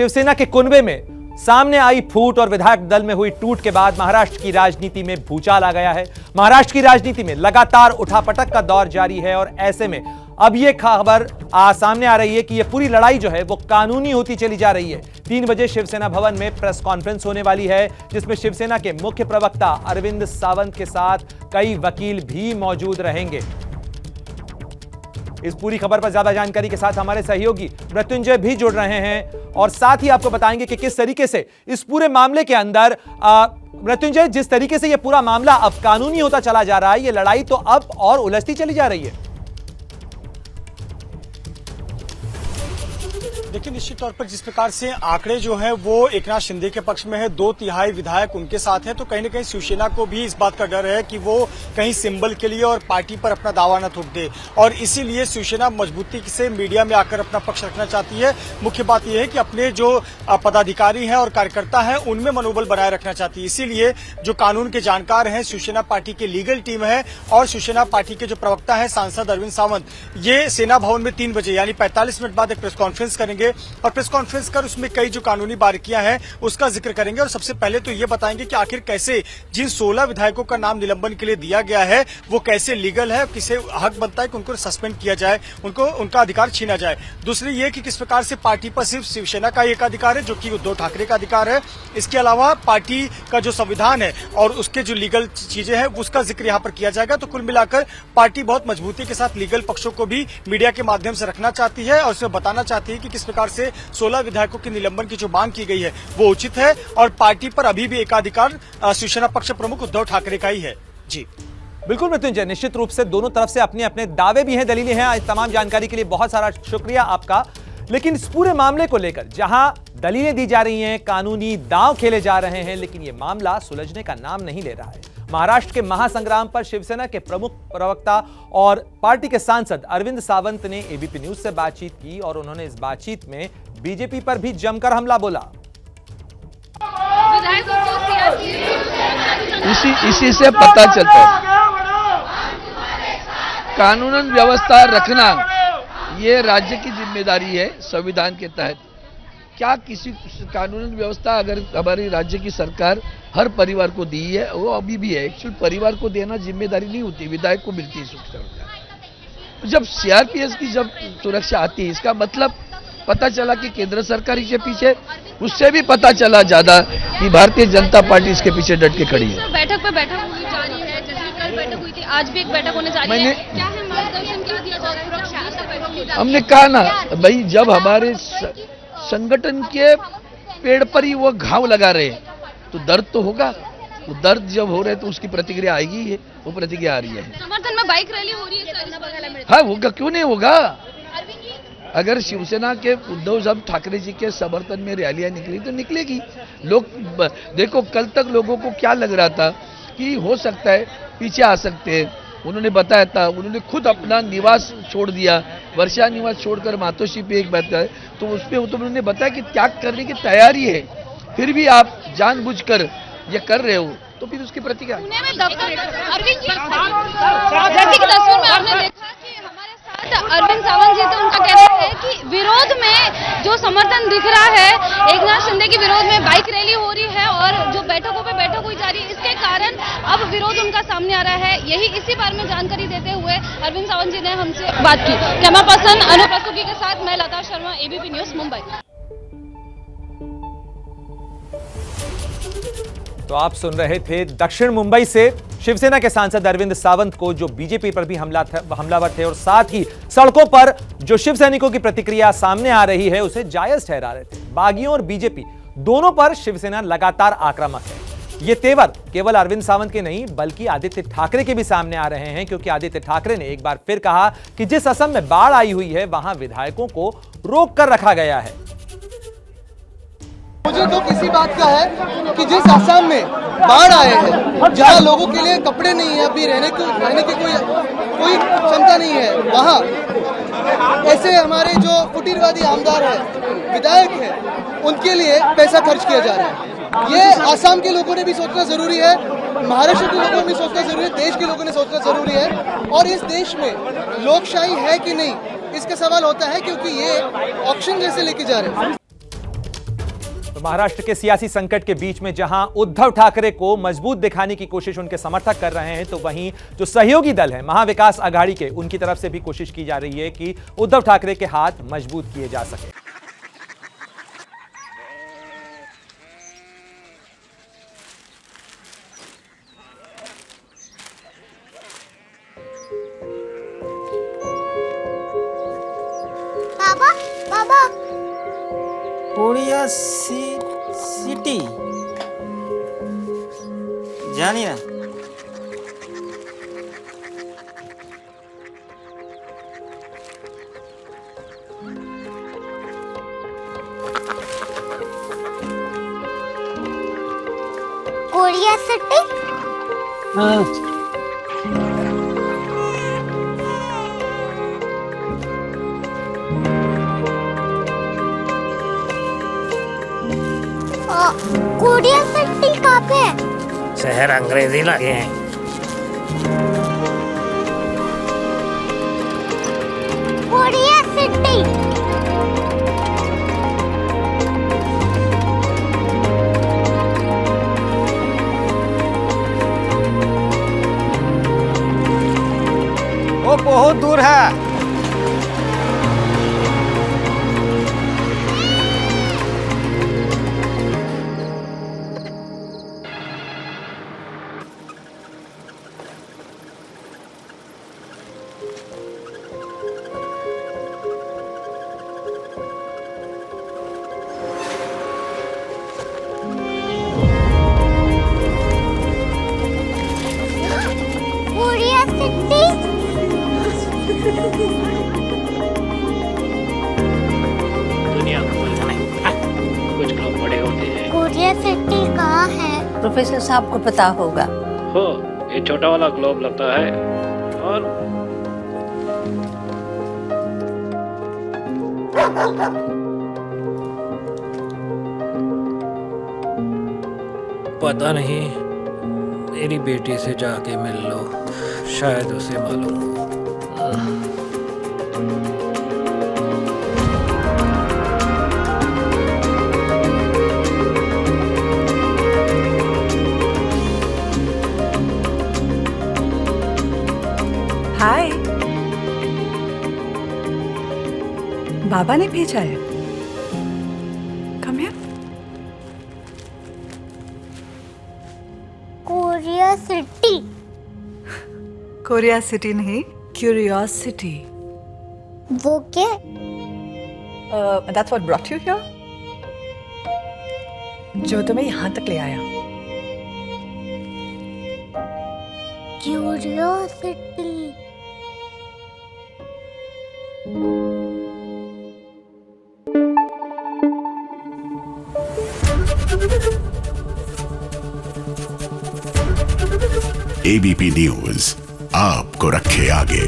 शिवसेना के कुनबे में सामने आई फूट और विधायक दल में हुई टूट के बाद महाराष्ट्र की राजनीति में भूचाल आ गया है। महाराष्ट्र की राजनीति में लगातार उठापटक का दौर जारी है और ऐसे में अब यह खबर सामने आ रही है कि यह पूरी लड़ाई जो है वो कानूनी होती चली जा रही है। 3 बजे शिवसेना भवन में प्रेस कॉन्फ्रेंस होने वाली है, जिसमें शिवसेना के मुख्य प्रवक्ता अरविंद सावंत के साथ कई वकील भी मौजूद रहेंगे। इस पूरी खबर पर ज्यादा जानकारी के साथ हमारे सहयोगी मृत्युंजय भी जुड़ रहे हैं और साथ ही आपको बताएंगे कि किस तरीके से इस पूरे मामले के अंदर मृत्युंजय, जिस तरीके से यह पूरा मामला अब कानूनी होता चला जा रहा है, यह लड़ाई तो अब और उलझती चली जा रही है। देखिए, निश्चित तौर पर जिस प्रकार से आंकड़े जो है वो एकनाथ शिंदे के पक्ष में है, 2/3 विधायक उनके साथ हैं, तो कहीं न कहीं शिवसेना को भी इस बात का डर है कि वो कहीं सिंबल के लिए और पार्टी पर अपना दावा न थोप दे, और इसीलिए शिवसेना मजबूती से मीडिया में आकर अपना पक्ष रखना चाहती है। मुख्य बात यह है कि अपने जो पदाधिकारी हैं और कार्यकर्ता हैं उनमें मनोबल बनाए रखना चाहती है। इसीलिए जो कानून के जानकार हैं, शिवसेना पार्टी की लीगल टीम है और शिवसेना पार्टी के जो प्रवक्ता है सांसद अरविंद सावंत, ये सेना भवन में 3 बजे यानी 45 मिनट बाद एक प्रेस कॉन्फ्रेंस करेंगे और प्रेस कॉन्फ्रेंस कर उसमें कई जो कानूनी बारीकियां हैं उसका जिक्र करेंगे। और सबसे पहले तो ये बताएंगे कि आखिर कैसे जिन 16 विधायकों का नाम निलंबन के लिए दिया गया है वो कैसे लीगल है, किसे हक बनता है कि उनको सस्पेंड किया जाए, उनको उनका अधिकार छीना जाए। दूसरी ये कि किस प्रकार से पार्टी पर सिर्फ शिवसेना का एक अधिकार है जो कि उद्धव ठाकरे का अधिकार है, इसके अलावा पार्टी का जो संविधान है और उसके जो लीगल चीजें हैं उसका जिक्र यहाँ पर किया जाएगा। तो कुल मिलाकर पार्टी बहुत मजबूती के साथ लीगल पक्षों को भी मीडिया के माध्यम से रखना चाहती है और उसमें बताना चाहती है कि किस प्रकार से 16 विधायकों के निलंबन की जो मांग की गई है वो उचित है और पार्टी पर अभी भी एकाधिकार शिवसेना पक्ष प्रमुख उद्धव ठाकरे का ही है। जी बिल्कुल मृत्युंजय, निश्चित रूप से दोनों तरफ से अपने अपने दावे भी हैं, दलीलें हैं। इस तमाम जानकारी के लिए बहुत सारा शुक्रिया आपका। लेकिन इस पूरे मामले को लेकर जहां दलीलें दी जा रही हैं, कानूनी दांव खेले जा रहे हैं, लेकिन यह मामला सुलझने का नाम नहीं ले रहा है। महाराष्ट्र के महासंग्राम पर शिवसेना के प्रमुख प्रवक्ता और पार्टी के सांसद अरविंद सावंत ने एबीपी न्यूज से बातचीत की और उन्होंने इस बातचीत में बीजेपी पर भी जमकर हमला बोला। इसी से पता चलता है कानून व्यवस्था रखना ये राज्य की जिम्मेदारी है संविधान के तहत। क्या किसी कानून व्यवस्था अगर हमारी राज्य की सरकार हर परिवार को दी है, वो अभी भी है, एक्चुअल परिवार को देना जिम्मेदारी नहीं होती, विधायक को मिलती है सुरक्षा। जब सीआरपीएफ की जब सुरक्षा आती है, इसका मतलब पता चला कि केंद्र सरकार इसके पीछे, उससे भी पता चला ज्यादा कि भारतीय जनता पार्टी इसके पीछे डट के खड़ी है। बैठक पे बैठक होनी जारी है, जैसे कल बैठक हुई थी, आज भी एक बैठक होने जा रही है। क्या है मार्गदर्शन क्या दिया जा रहा है? हमने कहा ना भाई, जब हमारे संगठन के पेड़ पर ही वो घाव लगा रहे तो दर्द तो होगा, तो दर्द जब हो रहे तो उसकी प्रतिक्रिया आएगी ही, वो प्रतिक्रिया आ रही है। समर्थन में बाइक रैली हो रही है। हाँ होगा, क्यों नहीं होगा। अगर शिवसेना के उद्धव साहब ठाकरे जी के समर्थन में रैलियां निकली तो निकलेगी। लोग देखो, कल तक लोगों को क्या लग रहा था कि हो सकता है पीछे आ सकते हैं, उन्होंने बताया था, उन्होंने खुद अपना निवास छोड़ दिया, वर्षा निवास छोड़कर मातोश्री पे एक बैठा है, तो उसपे उन्होंने बताया कि त्याग करने की तैयारी है, फिर भी आप जानबूझकर ये कर रहे हो, तो फिर उसकी प्रतिक्रिया। पुणे में दफ्तर अरविंद जी, जैसे कि तस्वीर में आपने देखा कि हमारे साथ अरविंद सावंत जी थे, उनका कहना है कि विरोध में जो समर्थन दिख रहा है, एकनाथ शिंदे के विरोध में बाइक रैली हो रही है और जो बैठकों पे बैठक हुई जा रही है, इसके कारण अब विरोध उनका सामने आ रहा है। यही इसी बारे में जानकारी देते हुए अरविंद सावंत जी ने हमसे बात की। कैमरा पर्सन अनूप रस्तोगी के साथ मैं लता शर्मा, एबीपी न्यूज, मुंबई। तो आप सुन रहे थे दक्षिण मुंबई से शिवसेना के सांसद अरविंद सावंत को, जो बीजेपी पर भी हमलावर थे और साथ ही सड़कों पर जो शिव सैनिकों की प्रतिक्रिया सामने आ रही है उसे जायज ठहरा रहे थे। बागियों और बीजेपी दोनों पर शिवसेना लगातार आक्रामक है। ये तेवर केवल अरविंद सावंत के नहीं बल्कि आदित्य ठाकरे के भी सामने आ रहे हैं, क्योंकि आदित्य ठाकरे ने एक बार फिर कहा कि जिस असम में बाढ़ आई हुई है वहां विधायकों को रोक कर रखा गया है। मुझे तो किसी बात का है कि जिस असम में बाढ़ आए हैं, जहां लोगों के लिए कपड़े नहीं है, अभी रहने की कोई क्षमता नहीं है, वहां ऐसे हमारे जो फुटीरवादी आमदार हैं, विधायक हैं, उनके लिए पैसा खर्च किया जा रहा है। ये आसाम के लोगों ने भी सोचना जरूरी है, महाराष्ट्र के लोगों ने भी सोचना जरूरी है, देश के लोगों ने सोचना जरूरी है। और इस देश में लोकशाही है कि नहीं, इसका सवाल होता है, क्योंकि ये ऑक्शन जैसे लेके जा रहे हैं। तो महाराष्ट्र के सियासी संकट के बीच में जहां उद्धव ठाकरे को मजबूत दिखाने की कोशिश उनके समर्थक कर रहे हैं, तो वहीं जो सहयोगी दल है महाविकास आघाड़ी के, उनकी तरफ से भी कोशिश की जा रही है कि उद्धव ठाकरे के हाथ मजबूत किए जा सके। बाबा बाबा कोरिया सिटी जानी ना। कोरिया सिटी कोरिया सिटी कहाँ पे है? शहर अंग्रेजी लगे हैं। कोरिया सिटी वो बहुत दूर है। कोरिया सिटी दुनिया को कुछ लोग बड़े होते हैं। कोरिया सिटी कहाँ है? प्रोफेसर साहब को पता होगा। हो, ये छोटा वाला ग्लोब लगता है और पता नहीं, मेरी बेटी से जाके मिल लो, शायद उसे मालूम हो। हाय, बाबा ने भेजा है। Come here. Korea city Korea city नहीं, क्यूरियोसिटी। वो क्या? That's what brought you here? जो तुम्हें यहाँ तक ले आया। क्यूरियोसिटी एबीपी न्यूज आपको रखे आगे।